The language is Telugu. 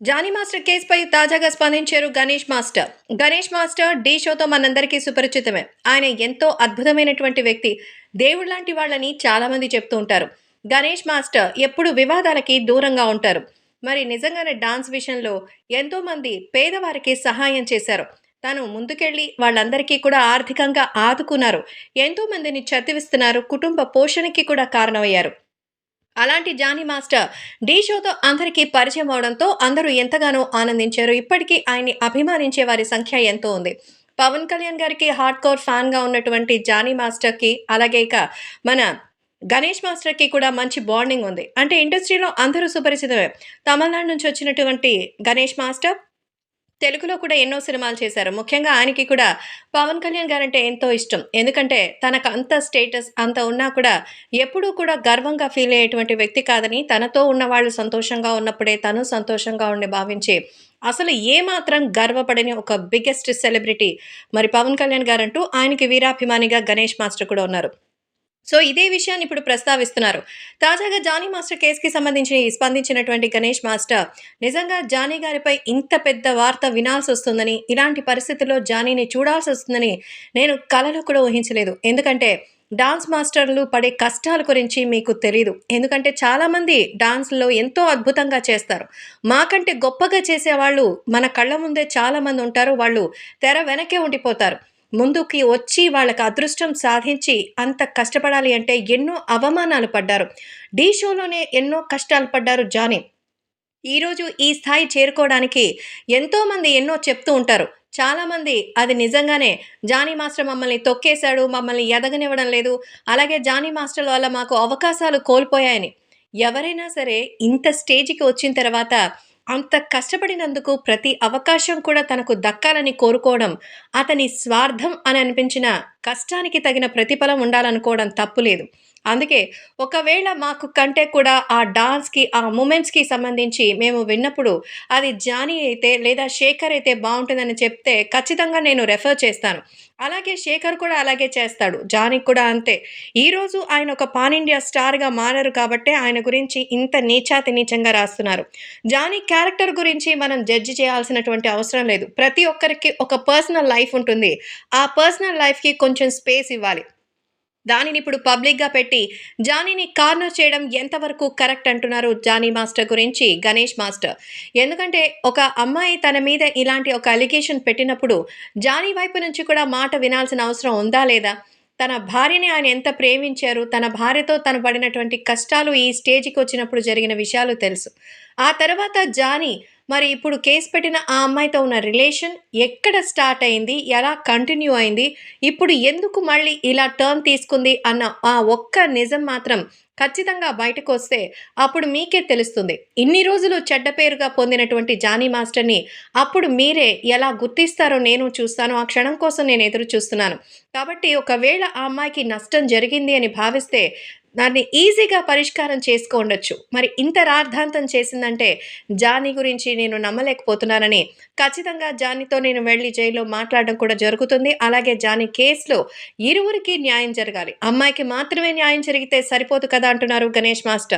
జానీ మాస్టర్ కేసుపై తాజాగా స్పందించారు గణేష్ మాస్టర్. గణేష్ మాస్టర్ 'ఢీ' షోతో మనందరికీ సుపరిచితమే. ఆయన ఎంతో అద్భుతమైనటువంటి వ్యక్తి. దేవుడిలాంటి వాళ్ళని చాలామంది చెప్తూ ఉంటారు. గణేష్ మాస్టర్ ఎప్పుడు వివాదాలకి దూరంగా ఉంటారు. మరి నిజంగానే డాన్స్ విషయంలో ఎంతోమంది పేదవారికి సహాయం చేశారు. తను ముందుకెళ్ళి వాళ్ళందరికీ కూడా ఆర్థికంగా ఆదుకున్నారు. ఎంతో మందిని చదివిస్తున్నారు. కుటుంబ పోషణకి కూడా కారణమయ్యారు. అలాంటి జానీ మాస్టర్ 'ఢీ' షోతో అందరికీ పరిచయం అవ్వడంతో అందరూ ఎంతగానో ఆనందించారు. ఇప్పటికీ ఆయన్ని అభిమానించే వారి సంఖ్య ఎంతో ఉంది. పవన్ కళ్యాణ్ గారికి హార్డ్ కోర్ ఫ్యాన్‌గా ఉన్నటువంటి జానీ మాస్టర్‌కి, అలాగే ఇక మన గణేష్ మాస్టర్‌కి కూడా మంచి బాండింగ్ ఉంది. అంటే ఇండస్ట్రీలో అందరూ సుపరిచితమే. తమిళనాడు నుంచి వచ్చినటువంటి గణేష్ మాస్టర్ తెలుగులో కూడా ఎన్నో సినిమాలు చేశారు. ముఖ్యంగా ఆయనకి కూడా పవన్ కళ్యాణ్ గారంటే ఎంతో ఇష్టం. ఎందుకంటే తనకు అంత స్టేటస్ అంత ఉన్నా కూడా ఎప్పుడూ కూడా గర్వంగా ఫీల్ అయ్యేటువంటి వ్యక్తి కాదని, తనతో ఉన్నవాళ్ళు సంతోషంగా ఉన్నప్పుడే తను సంతోషంగా ఉండి భావించి, అసలు ఏమాత్రం గర్వపడని ఒక బిగ్గెస్ట్ సెలబ్రిటీ మరి పవన్ కళ్యాణ్ గారంటూ ఆయనకి వీరాభిమానిగా గణేష్ మాస్టర్ కూడా ఉన్నారు. సో, ఇదే విషయాన్ని ఇప్పుడు ప్రస్తావిస్తున్నారు. తాజాగా జానీ మాస్టర్ కేస్‌కి సంబంధించి స్పందించినటువంటి గణేష్ మాస్టర్, నిజంగా జానీ గారిపై ఇంత పెద్ద వార్త వినాల్సొస్తుందని, ఇలాంటి పరిస్థితుల్లో జానీని చూడాల్సొస్తుందని నేను కలలో కూడా ఊహించలేదు. ఎందుకంటే, డాన్స్ మాస్టర్లు పడే కష్టాల గురించి మీకు తెలీదు. ఎందుకంటే, చాలామంది డాన్స్‌లో ఎంతో అద్భుతంగా చేస్తారు. మాకంటే గొప్పగా చేసేవాళ్ళు మన కళ్ళ ముందే చాలామందుంటారు. వాళ్ళు తెర వెనకే ఉండిపోతారు. ముందుకి వచ్చి వాళ్ళకి అదృష్టం సాధించి అంత కష్టపడాలి అంటే ఎన్నో అవమానాలు పడ్డారు. 'ఢీ' షోలోనే ఎన్నో కష్టాలు పడ్డారు జానీ. ఈరోజు ఈ స్థాయి చేరుకోవడానికి ఎంతోమంది ఎన్నో చెప్తూ ఉంటారు. చాలామంది అది నిజంగానే జానీ మాస్టర్ మమ్మల్ని తొక్కేశాడు, మమ్మల్ని ఎదగనివ్వడం లేదు, అలాగే జానీ మాస్టర్ వల్ల మాకు అవకాశాలు కోల్పోయాయని. ఎవరైనా సరే ఇంత స్టేజ్‌కి వచ్చిన తర్వాత అంత కష్టపడినందుకు ప్రతి అవకాశం కూడా తనకు దక్కాలని కోరుకోవడం, అతని స్వార్థం అని అనిపించిన కష్టానికి తగిన ప్రతిఫలం ఉండాలనుకోవడం తప్పులేదు. అందుకే ఒకవేళ మాకు కంటే కూడా ఆ డాన్స్‌కి, ఆ మూమెంట్స్‌కి సంబంధించి మేము విన్నప్పుడు అది జానీ అయితే లేదా శేఖర్ అయితే బావుంటుందని చెప్తే ఖచ్చితంగా నేను రెఫర్ చేస్తాను. అలాగే శేఖర్ కూడా అలాగే చేస్తాడు. జానీ కూడా అంతే. ఈరోజు ఆయన ఒక పాన్ ఇండియా స్టార్‌గా మారారు కాబట్టే ఆయన గురించి ఇంత నీచాతి నీచంగా రాస్తున్నారు. జానీ క్యారెక్టర్ గురించి మనం జడ్జ్ చేయాల్సినటువంటి అవసరం లేదు. ప్రతి ఒక్కరికి ఒక పర్సనల్ లైఫ్ ఉంటుంది. ఆ పర్సనల్ లైఫ్‌కి కొంచెం స్పేస్ ఇవ్వాలి. దానిని ఇప్పుడు పబ్లిక్‌గా పెట్టి జానీని కార్నర్ చేయడం ఎంతవరకు కరెక్ట్ అంటున్నారు జానీ మాస్టర్ గురించి గణేష్ మాస్టర్. ఎందుకంటే ఒక అమ్మాయి తన మీద ఇలాంటి ఒక అలిగేషన్ పెట్టినప్పుడు జానీ వైపు నుంచి కూడా మాట వినాల్సిన అవసరం ఉందా లేదా? తన భార్యని ఆయన ఎంత ప్రేమించారు, తన భార్యతో తను పడినటువంటి కష్టాలు ఈ స్టేజ్‌కొచ్చినప్పుడు జరిగిన విషయాలు తెలుసు. ఆ తర్వాత జానీ మరి ఇప్పుడు కేస్ పెట్టిన ఆ అమ్మాయితో ఉన్న రిలేషన్ ఎక్కడ స్టార్ట్ అయింది? ఎలా కంటిన్యూ అయింది? ఇప్పుడు ఎందుకు మళ్ళీ ఇలా టర్న్ తీసుకుంది అన్న ఆ ఒక్క నిజం మాత్రం ఖచ్చితంగా బయటకొస్తే అప్పుడు మీకే తెలుస్తుంది. ఇన్ని రోజులు చెడ్డ పేరుగా పొందినటువంటి జానీ మాస్టర్‌ని అప్పుడు మీరే ఎలా గుర్తిస్తారో నేను చూస్తాను. ఆ క్షణం కోసం నేను ఎదురు చూస్తున్నాను. కాబట్టి ఒకవేళ ఆ అమ్మాయికి నష్టం జరిగింది అని భావిస్తే దాన్ని ఈజీగా పరిష్కారం చేసుకోండొచ్చు. మరి ఇంత రాద్ధాంతం చేసిందంటే జానీ గురించి నేను నమ్మలేకపోతున్నానని ఖచ్చితంగా జానీతో నేను వెళ్లి జైల్‌లో మాట్లాడడం కూడా జరుగుతుంది. అలాగే జానీ కేస్‌లో ఇరువురికి న్యాయం జరగాలి. అమ్మాయికి మాత్రమే న్యాయం జరిగితే సరిపోదు కదా అంటున్నారు గణేష్ మాస్టర్.